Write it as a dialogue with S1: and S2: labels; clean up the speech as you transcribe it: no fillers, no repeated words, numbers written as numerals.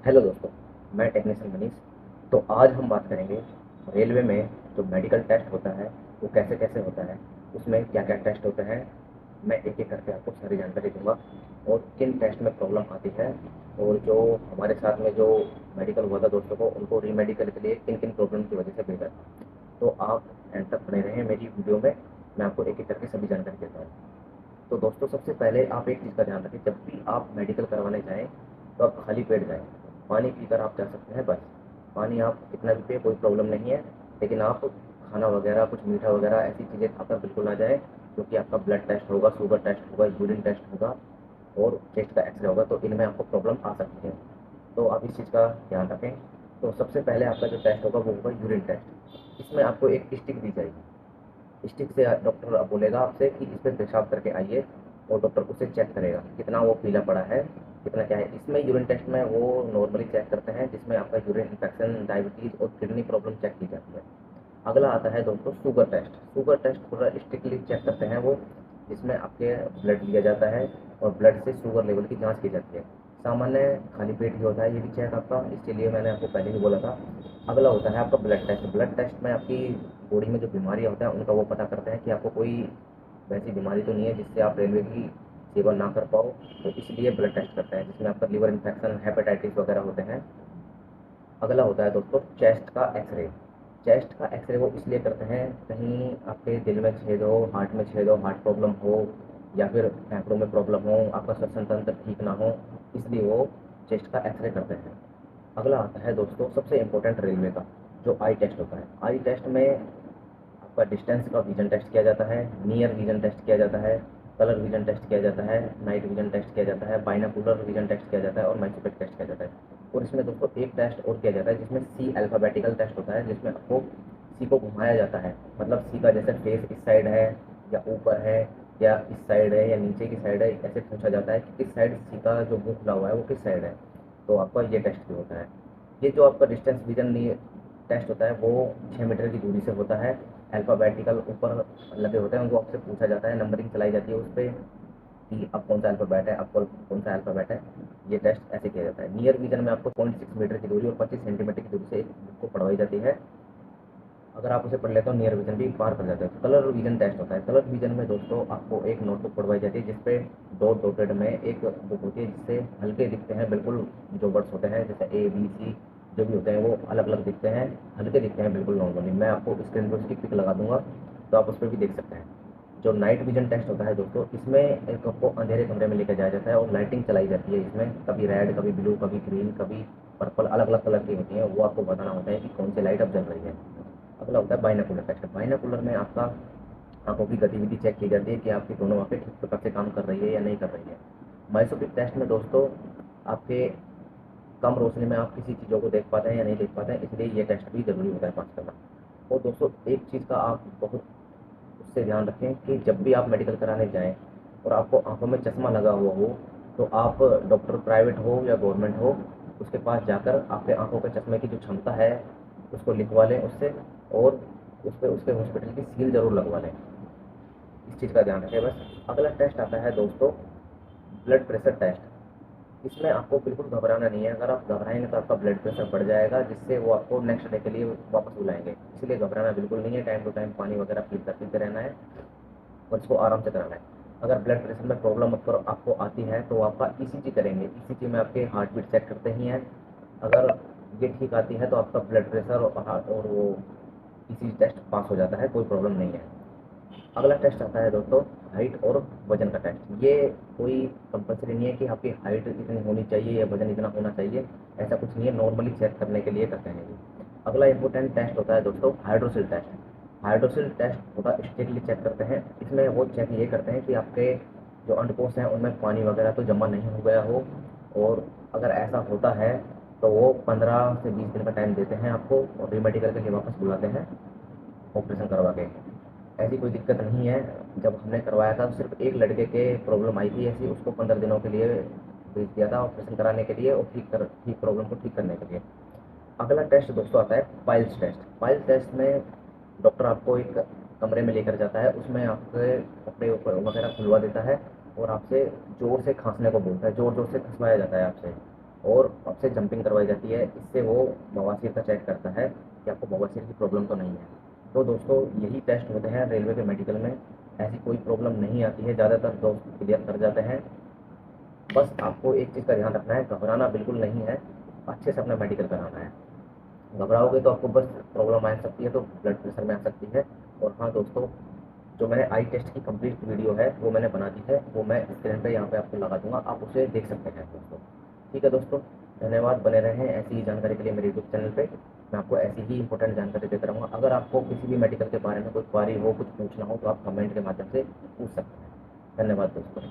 S1: Hello दोस्तों, मैं technician Manish. तो आज हम बात करेंगे रेलवे में जो मेडिकल टेस्ट होता है वो कैसे कैसे होता है, उसमें क्या क्या टेस्ट होते हैं। मैं एक एक करके आपको सारी जानकारी दूंगा और किन टेस्ट में प्रॉब्लम आती है, और जो हमारे साथ में जो मेडिकल हुआ था दोस्तों को, उनको रीमेडिकल के लिए किन किन प्रॉब्लम की वजह से भेजा था। तो आप एंड तक बने रहें मेरी वीडियो में। मैं आपको एक एक करके सभी जानकारी देता हूँ। तो दोस्तों, सबसे पहले आप एक चीज़ का ध्यान रखें, जब भी आप मेडिकल करवाने जाएँ तो आप खाली पेट जाएँ। पानी पीकर आप जा सकते हैं बस। पानी आप कितना भी पिए, कोई प्रॉब्लम नहीं है, लेकिन आप खाना वगैरह, कुछ मीठा वगैरह ऐसी चीज़ें खाकर बिल्कुल ना जाएँ, क्योंकि आपका ब्लड टेस्ट होगा, शुगर टेस्ट होगा, यूरिन टेस्ट होगा और चेस्ट का एक्सरे होगा, तो इनमें आपको प्रॉब्लम आ सकती है। तो आप इस चीज़ का ध्यान रखें। तो सबसे पहले आपका जो टेस्ट होगा वो होगा यूरिन टेस्ट। इसमें आपको एक स्टिक दी जाएगी। स्टिक से डॉक्टर अब बोलेगा आपसे कि इस पे पेशाब करके आइए, और डॉक्टर उसे चेक करेगा कितना वो पीला पड़ा है, कितना क्या है। इसमें यूरिन टेस्ट में वो नॉर्मली चेक करते हैं, जिसमें आपका यूरिन इन्फेक्शन, डायबिटीज़ और किडनी प्रॉब्लम चेक की जाती है। अगला आता है दोस्तों शुगर टेस्ट। शुगर टेस्ट पूरा स्ट्रिक्टली चेक करते हैं वो, जिसमें आपके ब्लड लिया जाता है और ब्लड से शुगर लेवल की जांच की जाती है। सामान्य खाली पेट ही होता है ये भी चेक आपका, इसीलिए मैंने आपको पहले ही बोला था। अगला होता है आपका ब्लड टेस्ट। ब्लड टेस्ट में आपकी बॉडी में जो बीमारियां होता है उनका वो पता करते हैं कि आपको कोई वैसी बीमारी तो नहीं है जिससे आप रेलवे की सेवा ना कर पाओ, तो इसलिए ब्लड टेस्ट करते हैं, जिसमें आपका लिवर इन्फेक्शन, हेपेटाइटिस वगैरह होते हैं। अगला होता है दोस्तों चेस्ट का एक्सरे। चेस्ट का एक्सरे वो इसलिए करते हैं, कहीं आपके दिल में छेद हो, हार्ट प्रॉब्लम हो, या फिर फेफड़ों में प्रॉब्लम हो, आपका श्वसन तंत्र ठीक ना हो, इसलिए वो चेस्ट का एक्सरे करते हैं। अगला आता है दोस्तों सबसे इम्पोर्टेंट रेलवे का जो आई टेस्ट होता है। आई टेस्ट में आपका डिस्टेंस का विजन टेस्ट किया जाता है, नियर विजन टेस्ट किया जाता है, कलर विजन टेस्ट किया जाता है, नाइट विजन टेस्ट किया जाता है, बाइनोकुलर विजन टेस्ट किया जाता है और माइक्रोस्कोपिक टेस्ट किया जाता है। और इसमें दोस्तों एक टेस्ट और किया जाता है जिसमें सी अल्फ़ाबेटिकल टेस्ट होता है, जिसमें आपको सी को घुमाया जाता है। मतलब सी का जैसे फेस इस साइड है या ऊपर है या इस साइड है या नीचे की साइड है, ऐसे पूछा जाता है कि किस साइड सी का जो मुंह खुला हुआ है वो किस साइड है। तो आपका ये टेस्ट भी होता है। ये जो आपका डिस्टेंस विजन टेस्ट होता है वो 6 मीटर की दूरी से होता है। अल्फ़ाबेटिकल ऊपर लगे होते हैं, उनको आपसे पूछा जाता है, नंबरिंग चलाई जाती है उस पे कि अब कौन सा अल्फ़ाबेट है, अब कौन सा अल्फ़ाबेट है। ये टेस्ट ऐसे किया जाता है। नियर विजन में आपको 0.6 मीटर की दूरी और 25 सेंटीमीटर की दूरी से एक बुक को पढ़वाई जाती है। अगर आप उसे पढ़ लेते हो नियर विजन भी पार कर जाते हो। कलर विजन टेस्ट होता है। कलर विजन में दोस्तों आपको एक नोटबुक पढ़वाई जाती है, जिसपे डॉट डॉटेड में एक बुक होती है, जिससे हल्के दिखते हैं बिल्कुल। जो वर्ड्स होते हैं जैसे ए बी सी जो भी होते हैं वो अलग अलग दिखते हैं, हल्के दिखते हैं बिल्कुल नॉर्मली। मैं आपको स्क्रीन पर उसकी पिक लगा दूंगा, तो आप उस पर भी देख सकते हैं। जो नाइट विजन टेस्ट होता है दोस्तों, इसमें एक आपको अंधेरे कमरे में लेकर जाया जाता है और लाइटिंग चलाई जाती है। इसमें कभी रेड, कभी ब्लू, कभी ग्रीन, कभी पर्पल, अलग अलग कलर की होती है। वो आपको बताना होता है कि कौन सी लाइट अब जल रही है। अगला होता है बाइनोकुलर टेस्ट। बाइनोकुलर में आपका आंखों की गतिविधि चेक की जाती है कि आपकी दोनों आंखें ठीक प्रकार से काम कर रही है या नहीं कर रही है। माइक्रोस्कोपिक टेस्ट में दोस्तों आपके कम रोशनी में आप किसी चीज़ों को देख पाते हैं या नहीं देख पाते हैं, इसलिए ये टेस्ट भी जरूरी होता है पास करना। और दोस्तों एक चीज़ का आप बहुत उससे ध्यान रखें कि जब भी आप मेडिकल कराने जाएं और आपको आंखों में चश्मा लगा हुआ हो, तो आप डॉक्टर प्राइवेट हो या गवर्नमेंट हो, उसके पास जाकर आपके आंखों के चश्मे की जो क्षमता है उसको लिखवा लें उससे, और उस पर उसके हॉस्पिटल की सील जरूर लगवा लें। इस चीज़ का ध्यान रखें बस। अगला टेस्ट आता है दोस्तों ब्लड प्रेशर टेस्ट। इसमें आपको बिल्कुल घबराना नहीं है। अगर आप घबराएंगे तो आपका ब्लड प्रेशर बढ़ जाएगा, जिससे वो आपको नेक्स्ट डे के लिए वापस बुलाएंगे। इसलिए घबराना बिल्कुल नहीं है। टाइम टू टाइम पानी वगैरह पीते रहना है और इसको आराम से कराना है। अगर ब्लड प्रेशर में प्रॉब्लम आपको आती है तो आपका ईसीजी करेंगे। ईसीजी में आपके हार्ट बीट चेक करते ही हैं। अगर ये ठीक आती है तो आपका ब्लड प्रेशर और हार्ट और वो ईसीजी टेस्ट पास हो जाता है, कोई प्रॉब्लम नहीं है। अगला टेस्ट आता है दोस्तों हाइट और वजन का टेस्ट। ये कोई कंपलसरी नहीं है कि आपकी हाइट इतनी होनी चाहिए या वजन इतना होना चाहिए, ऐसा कुछ नहीं है, नॉर्मली चेक करने के लिए करते हैं ये। अगला इंपॉर्टेंट टेस्ट होता है दोस्तों हाइड्रोसिल टेस्ट। हाइड्रोसिल टेस्ट थोड़ा स्ट्रिक्टली चेक करते हैं। इसमें वो चेक ये करते हैं कि आपके जो अंडकोश हैं उनमें पानी वगैरह तो जमा नहीं हो गया हो, और अगर ऐसा होता है तो वो 15 से 20 दिन का टाइम देते हैं आपको और रीमेडिकल के लिए वापस बुलाते हैं ऑपरेशन करवा के। ऐसी कोई दिक्कत नहीं है। जब हमने करवाया था तो सिर्फ एक लड़के के प्रॉब्लम आई थी ऐसी, उसको 15 दिनों के लिए भेज दिया था ऑपरेशन कराने के लिए और ठीक प्रॉब्लम को ठीक करने के लिए। अगला टेस्ट दोस्तों आता है पाइल्स टेस्ट। पाइल्स टेस्ट में डॉक्टर आपको एक कमरे में लेकर जाता है, उसमें आपके कपड़े वगैरह खुलवा देता है और आपसे जोर से खांसने को बोलता है। जोर जोर से खसवाया जाता है आपसे। और आपसे जंपिंग करवाई जाती है। इससे वो बवासीर का चेक करता है कि आपको बवासीर की प्रॉब्लम तो नहीं है। तो दोस्तों यही टेस्ट होते हैं रेलवे के मेडिकल में। ऐसी कोई प्रॉब्लम नहीं आती है, ज़्यादातर दोस्त क्लियर कर जाते हैं। बस आपको एक चीज़ का ध्यान रखना है, घबराना बिल्कुल नहीं है, अच्छे से अपना मेडिकल कराना है। घबराओगे तो आपको बस प्रॉब्लम आ सकती है, तो ब्लड प्रेशर में आ सकती है। और हाँ दोस्तों, जो मैंने आई टेस्ट की कंप्लीट वीडियो है वो मैंने बना दी है, वो मैं स्क्रीन पे यहाँ पे आपको लगा दूंगा, आप उसे देख सकते हैं दोस्तों। ठीक है दोस्तों, धन्यवाद। बने रहें ऐसी ही जानकारी के लिए मेरे यूट्यूब चैनल पे। मैं आपको ऐसी ही इंपॉर्टेंट जानकारी देता रहूँगा। अगर आपको किसी भी मेडिकल के बारे में कोई क्वारी हो, कुछ पूछना हो, तो आप कमेंट के माध्यम से पूछ सकते हैं। धन्यवाद दोस्तों।